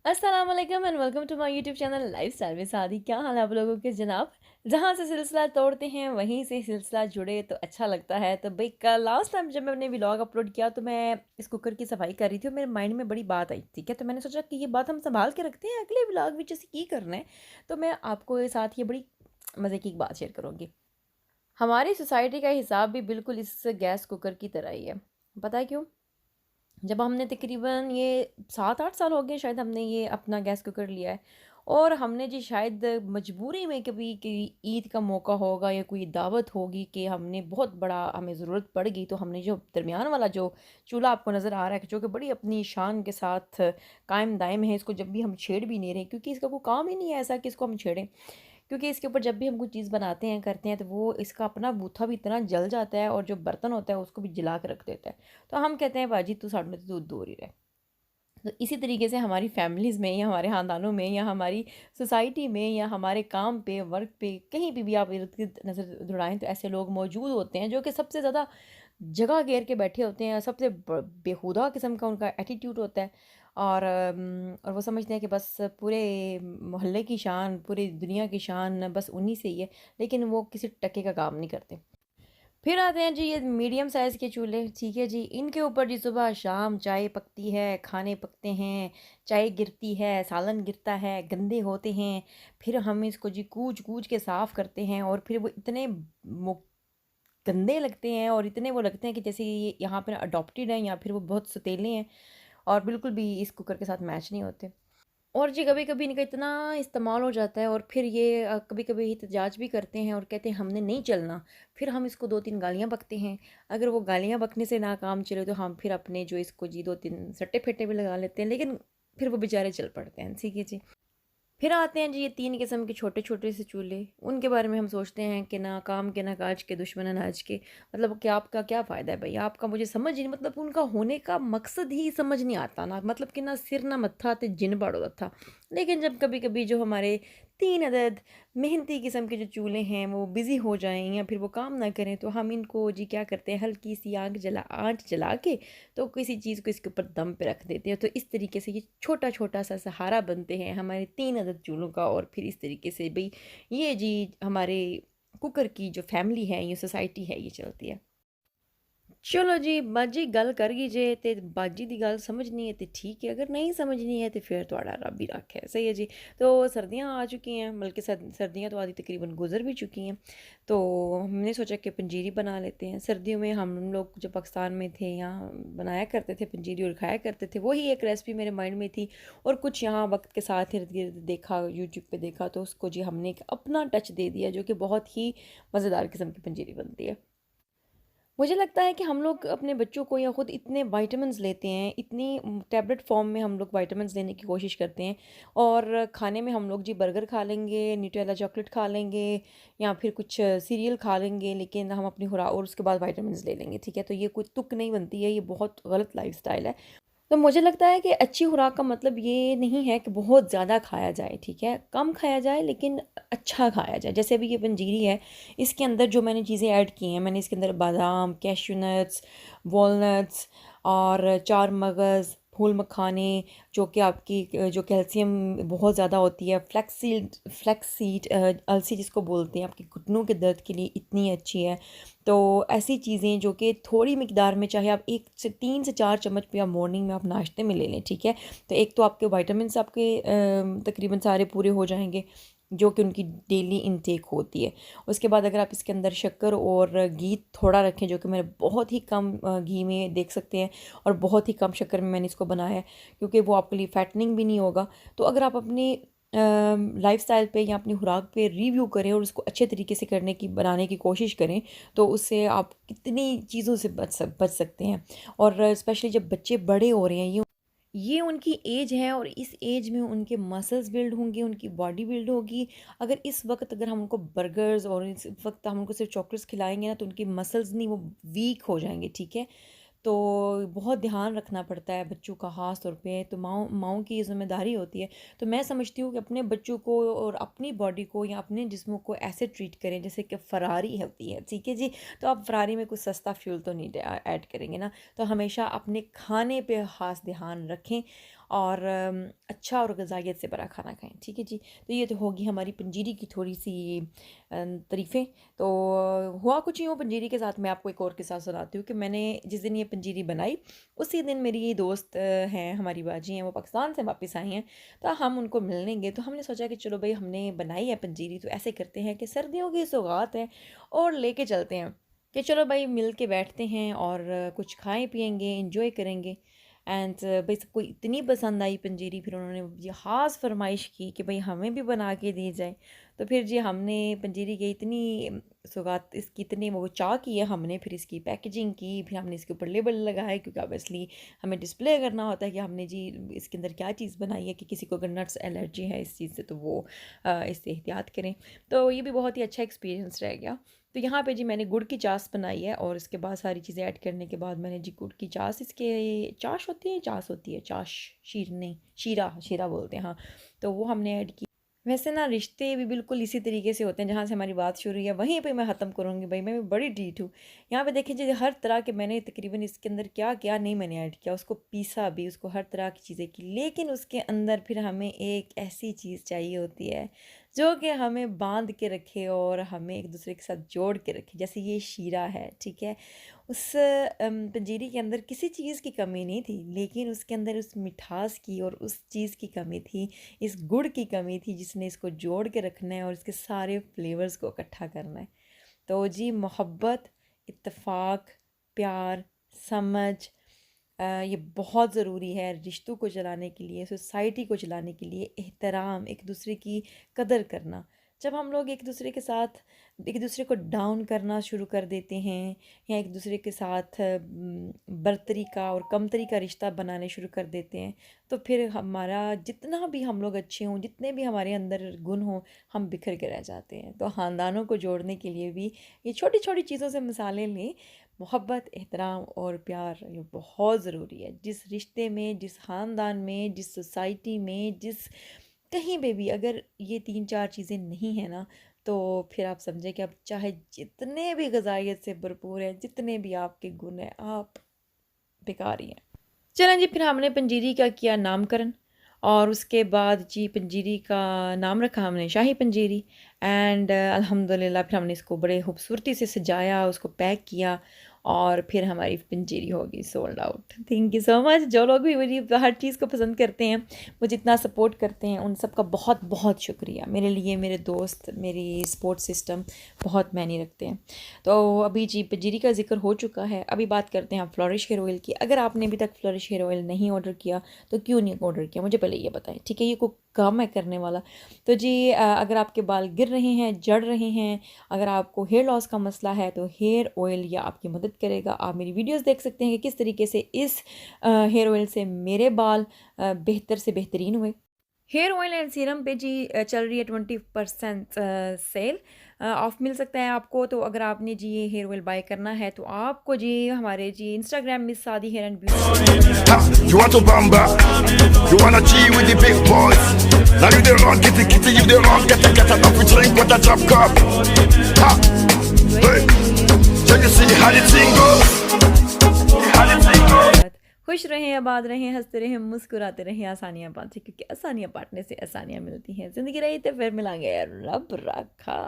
अस्सलाम वालेकुम and welcome to my YouTube channel lifestyle में शादी। क्या हाल है आप लोगों के जनाब। जहाँ से सिलसिला तोड़ते हैं वहीं से सिलसिला जुड़े तो अच्छा लगता है। तो भाई कल लास्ट टाइम जब मैंने व्लॉग अपलोड किया तो मैं इस कुकर की सफाई कर रही थी और मेरे माइंड में बड़ी बात आई, ठीक है। तो मैंने सोचा कि ये बात हम संभाल के रखते हैं, अगले व्लॉग में जैसे की करना है। तो मैं आपको ये साथ ये बड़ी मज़े की एक बात शेयर करूँगी। हमारी सोसाइटी का हिसाब भी बिल्कुल इस गैस कुकर की तरह ही है। पता है क्यों? जब हमने तकरीबन ये 7-8 साल हो गए शायद हमने ये अपना गैस कुकर लिया है। और हमने जी शायद मजबूरी में कभी कि ईद का मौका होगा या कोई दावत होगी कि हमने बहुत बड़ा हमें ज़रूरत पड़ गई, तो हमने जो दरमियान वाला जो चूल्हा आपको नज़र आ रहा है जो कि बड़ी अपनी शान के साथ कायम दायम है, इसको जब भी हम छेड़ भी नहीं रहे क्योंकि इसका कोई काम ही नहीं है ऐसा कि इसको हम छेड़ें। क्योंकि इसके ऊपर जब भी हम कोई चीज़ बनाते हैं करते हैं तो वो इसका अपना बूथा भी इतना जल जाता है और जो बर्तन होता है उसको भी जला के रख देता है। तो हम कहते हैं बाजी तू साढ़े तो दूध दूर ही रहे। तो इसी तरीके से हमारी फैमिलीज़ में या हमारे ख़ानदानों में या हमारी सोसाइटी में या हमारे काम पे वर्क पे कहीं भी आप इर्द गिर्द नज़र दौड़ाएं तो ऐसे लोग मौजूद होते हैं जो कि सबसे ज़्यादा जगह घेर के बैठे होते हैं। सबसे बेहुदा किस्म का उनका एटीट्यूड होता है। और वो समझते हैं कि बस पूरे मोहल्ले की शान पूरी दुनिया की शान बस उन्हीं से ही है, लेकिन वो किसी टके का काम नहीं करते। फिर आते हैं जी ये मीडियम साइज़ के चूल्हे, ठीक है जी। इनके ऊपर जी सुबह शाम चाय पकती है, खाने पकते हैं, चाय गिरती है, सालन गिरता है, गंदे होते हैं। फिर हम इसको जी कूच-कूच के साफ़ करते हैं और फिर वो इतने मु गंदे लगते हैं और इतने वो लगते हैं कि जैसे ये यहाँ पर अडॉप्टेड हैं या फिर वो बहुत सतीले हैं और बिल्कुल भी इस कुकर के साथ मैच नहीं होते। और जी कभी-कभी इनका इतना इस्तेमाल हो जाता है और फिर ये कभी-कभी एहतजाज भी करते हैं और कहते हैं हमने नहीं चलना। फिर हम इसको 2-3 गालियाँ बकते हैं। अगर वो गालियाँ बकने से ना काम चले तो हम फिर अपने जो इसको जी 2-3 सट्टे-फेंटे भी लगा लेते हैं, लेकिन फिर वो बेचारे चल पड़ते हैं। ठीक है जी। फिर आते हैं जी ये 3 किस्म के छोटे-छोटे से चूल्हे। उनके बारे में हम सोचते हैं कि ना काम के ना काज के दुश्मन अनाज के। मतलब कि आपका क्या फ़ायदा है भई? आपका मुझे समझ ही नहीं, मतलब उनका होने का मकसद ही समझ नहीं आता ना, मतलब कि ना सिर ना मत्था ते जिन बाड़ो था। लेकिन जब कभी-कभी जो हमारे 3 अदद मेहनती किस्म के जो चूल्हे हैं वो बिज़ी हो जाएँ या फिर वो काम ना करें तो हम इनको जी क्या करते हैं, हल्की सी आँच जला के तो किसी चीज़ को इसके ऊपर दम पे रख देते हैं। तो इस तरीके से ये छोटा-छोटा सा सहारा बनते हैं हमारे 3 अदद चूल्हों का। और फिर इस तरीके से भई ये जी हमारे कुकर की जो फैमिली है, ये सोसाइटी है, ये चलती है। चलो जी बाजी गल कर गई जे ते बाजी दी गल समझनी है तो ठीक है, अगर नहीं समझनी है तो फिर थोड़ा रब ही रख है। सही है जी। तो सर्दियाँ आ चुकी हैं, बल्कि सर्दियाँ तो आधी तकरीबन गुजर भी चुकी हैं। तो हमने सोचा कि पंजीरी बना लेते हैं। सर्दियों में हम लोग जब पाकिस्तान में थे यहाँ बनाया करते थे पंजीरी और खाया करते थे, वही एक रेसिपी मेरे माइंड में थी। और कुछ यहाँ वक्त के साथ इर्द गिर्द देखा, यूट्यूब पे देखा तो उसको जी हमने एक अपना टच दे दिया जो कि बहुत ही मज़ेदार किस्म की पंजीरी बनती है। मुझे लगता है कि हम लोग अपने बच्चों को या खुद इतने विटामिन्स लेते हैं, इतनी टैबलेट फ़ॉर्म में हम लोग विटामिन्स लेने की कोशिश करते हैं। और खाने में हम लोग जी बर्गर खा लेंगे, न्यूटेला चॉकलेट खा लेंगे या फिर कुछ सीरियल खा लेंगे, लेकिन हम अपनी खुराक और उसके बाद विटामिन्स ले लेंगे, ठीक है? तो ये कोई तुक नहीं बनती है, ये बहुत गलत लाइफ़स्टाइल है। तो मुझे लगता है कि अच्छी खुराक का मतलब ये नहीं है कि बहुत ज़्यादा खाया जाए, ठीक है? कम खाया जाए लेकिन अच्छा खाया जाए। जैसे अभी ये पंजीरी है, इसके अंदर जो मैंने चीज़ें ऐड की हैं, मैंने इसके अंदर बादाम, कैश्यू नट्स, वॉलनट्स और चार मगज़, फूल मखाने, जो कि आपकी जो कैल्शियम बहुत ज़्यादा होती है, फ्लैक्स सीड अलसी जिसको बोलते हैं, आपके घुटनों के दर्द के लिए इतनी अच्छी है। तो ऐसी चीज़ें जो कि थोड़ी मिकदार में, चाहे आप 1 से 3 से 4 चम्मच भी आप मॉर्निंग में आप नाश्ते में ले लें, ठीक है? तो एक तो आपके विटामिन्स आपके तकरीबन सारे पूरे हो जाएँगे, जो कि उनकी डेली इनटेक होती है। उसके बाद अगर आप इसके अंदर शक्कर और घी थोड़ा रखें, जो कि मैंने बहुत ही कम घी में देख सकते हैं और बहुत ही कम शक्कर में मैंने इसको बनाया है, क्योंकि वो आपके लिए फैटनिंग भी नहीं होगा। तो अगर आप अपनी लाइफ़स्टाइल पे या अपनी खुराक पे रिव्यू करें और उसको अच्छे तरीके से बनाने की कोशिश करें, तो उससे आप कितनी चीज़ों से बच सकते हैं। और स्पेशली जब बच्चे बड़े हो रहे हैं, ये उनकी एज है और इस एज में उनके मसल्स बिल्ड होंगे, उनकी बॉडी बिल्ड होगी। अगर हम उनको बर्गर्स और इस वक्त हम उनको सिर्फ चॉकलेट्स खिलाएंगे ना, तो उनके मसल्स नहीं, वो वीक हो जाएंगे, ठीक है। तो बहुत ध्यान रखना पड़ता है बच्चों का, ख़ास तौर पे तो माँओं माँओं की ये ज़िम्मेदारी होती है। तो मैं समझती हूँ कि अपने बच्चों को और अपनी बॉडी को या अपने जिस्मों को ऐसे ट्रीट करें जैसे कि फ़रारी होती है, ठीक है जी। तो आप फ़रारी में कुछ सस्ता फ्यूल तो नहीं ऐड करेंगे ना। तो हमेशा अपने खाने पे ख़ास ध्यान रखें और अच्छा और ग़िज़ाइयत से भरा खाना खाएँ। ठीक है जी। तो ये तो होगी हमारी पंजीरी की थोड़ी सी तारीफ़ें। तो हुआ कुछ यूँ, पंजीरी के साथ मैं आपको एक और किस्सा सुनाती हूँ कि मैंने जिस दिन ये पंजीरी बनाई, उसी दिन मेरी दोस्त हैं, हमारी बाजी हैं, वो पाकिस्तान से वापस आई हैं। तो हम उनको मिलने गए, तो हमने सोचा कि चलो भई हमने बनाई है पंजीरी, तो ऐसे करते हैं कि सर्दियों की सौगात है और लेके चलते हैं कि चलो भाई मिल के बैठते हैं और कुछ खाएँ पिएँगे, एंजॉय करेंगे। एंड भाई सबको इतनी पसंद आई पंजीरी, फिर उन्होंने ये ख़ास फरमाइश की कि भाई हमें भी बना के दी जाए। तो फिर जी हमने पंजीरी की इतनी सौगात, इसकी इतनी वो चाह की है हमने, फिर इसकी पैकेजिंग की, फिर हमने इसके ऊपर लेबल लगाए क्योंकि ऑब्वियसली हमें डिस्प्ले करना होता है कि हमने जी इसके अंदर क्या चीज़ बनाई है, कि किसी को अगर नट्स एलर्जी है इस चीज़ से तो वो इससे एहतियात करें। तो ये भी बहुत ही अच्छा एक्सपीरियंस रह गया। तो यहाँ पे जी मैंने गुड़ की चाश बनाई है और इसके बाद सारी चीज़ें ऐड करने के बाद मैंने जी गुड़ की चाश, इसके चाश होती है, चाश होती है, चाश, शीर नहीं, शीरा, शीरा बोलते हैं हाँ। तो वो हमने ऐड की। वैसे ना रिश्ते भी बिल्कुल इसी तरीके से होते हैं, जहाँ से हमारी बात शुरू हुई है वहीं पे मैं ख़त्म करूँगी भाई, मैं भी बड़ी ढीठ हूँ। यहाँ पे देखिए जी हर तरह के मैंने तकरीबन इसके अंदर क्या-क्या नहीं मैंने ऐड किया, उसको पीसा भी, उसको हर तरह की चीज़ें की, लेकिन उसके अंदर फिर हमें एक ऐसी चीज़ चाहिए होती है जो कि हमें बाँध के रखे और हमें एक दूसरे के साथ जोड़ के रखे, जैसे ये शीरा है, ठीक है? उस पंजीरी के अंदर किसी चीज़ की कमी नहीं थी, लेकिन उसके अंदर उस मिठास की और उस चीज़ की कमी थी, इस गुड़ की कमी थी जिसने इसको जोड़ के रखना है और इसके सारे फ्लेवर्स को इकट्ठा करना है। तो जी मोहब्बत, इत्तेफाक, प्यार, समझ, ये बहुत ज़रूरी है रिश्तों को चलाने के लिए, सोसाइटी को चलाने के लिए। एहतराम, एक दूसरे की कदर करना। जब हम लोग एक दूसरे के साथ एक दूसरे को डाउन करना शुरू कर देते हैं या एक दूसरे के साथ बरतरी का और कमतरी का रिश्ता बनाने शुरू कर देते हैं, तो फिर हमारा जितना भी हम लोग अच्छे हों, जितने भी हमारे अंदर गुण हों, हम बिखर के रह जाते हैं। तो ख़ानदानों को जोड़ने के लिए भी ये छोटी-छोटी चीज़ों से मिसालें लें। मोहब्बत, एहतराम और प्यार ये बहुत ज़रूरी है। जिस रिश्ते में, जिस ख़ानदान में, जिस सोसाइटी में, जिस कहीं पे भी अगर ये 3-4 चीज़ें नहीं हैं ना, तो फिर आप समझें कि आप चाहे जितने भी ग़िज़ाइयत से भरपूर हैं, जितने भी आपके गुण हैं, आप बेकार ही हैं। चलें जी, फिर हमने पंजीरी का किया नामकरण और उसके बाद जी पंजीरी का नाम रखा हमने शाही पंजीरी। एंड अल्हम्दुलिल्लाह फिर हमने इसको बड़े खूबसूरती से सजाया, उसको पैक किया और फिर हमारी पंजीरी होगी sold out. Thank you so much. जो लोग भी मेरी हर चीज़ को पसंद करते हैं, मुझे इतना सपोर्ट करते हैं, उन सब का बहुत बहुत शुक्रिया। मेरे लिए मेरे दोस्त, मेरी सपोर्ट सिस्टम बहुत मायने रखते हैं। तो अभी जी पंजीरी का ज़िक्र हो चुका है, अभी बात करते हैं आप फ्लोरिश हेयर ऑयल की। अगर आपने अभी तक फ्लोरिश हेयर ऑयल नहीं ऑर्डर किया तो क्यों नहीं ऑर्डर किया, मुझे पहले ये बताएं, ठीक है? ये कोई काम है करने वाला। तो जी अगर आपके बाल गिर रहे हैं, झड़ रहे हैं, अगर आपको हेयर लॉस का मसला है, तो हेयर ऑयल ये आपकी मदद करेगा। आप मेरी वीडियोस देख सकते हैं कि किस तरीके से इस हेयर ऑयल से मेरे बाल बेहतर से बेहतरीन हुए। हेयर ऑयल एंड सीरम पे जी चल रही है 20% सेल ऑफ मिल सकता है आपको। तो अगर आपने जी ये हेयर ऑयल बाय करना है तो आपको जी हमारे जी Instagram miss Sadi hair and beauty, You want to bamba? You wanna G with the big boys? Now you the wrong, get the kitty, you the wrong, get up, we drink with a drop cup. Ha! Hey! Can you see how the thing goes? How the thing goes? खुश रहें, आबाद रहें, हंसते रहें, मुस्कुराते रहें, आसानियाँ पाते, क्योंकि आसानियाँ बांटने से आसानियाँ मिलती हैं। ज़िंदगी रही तो फिर मिलेंगे, रब रखा।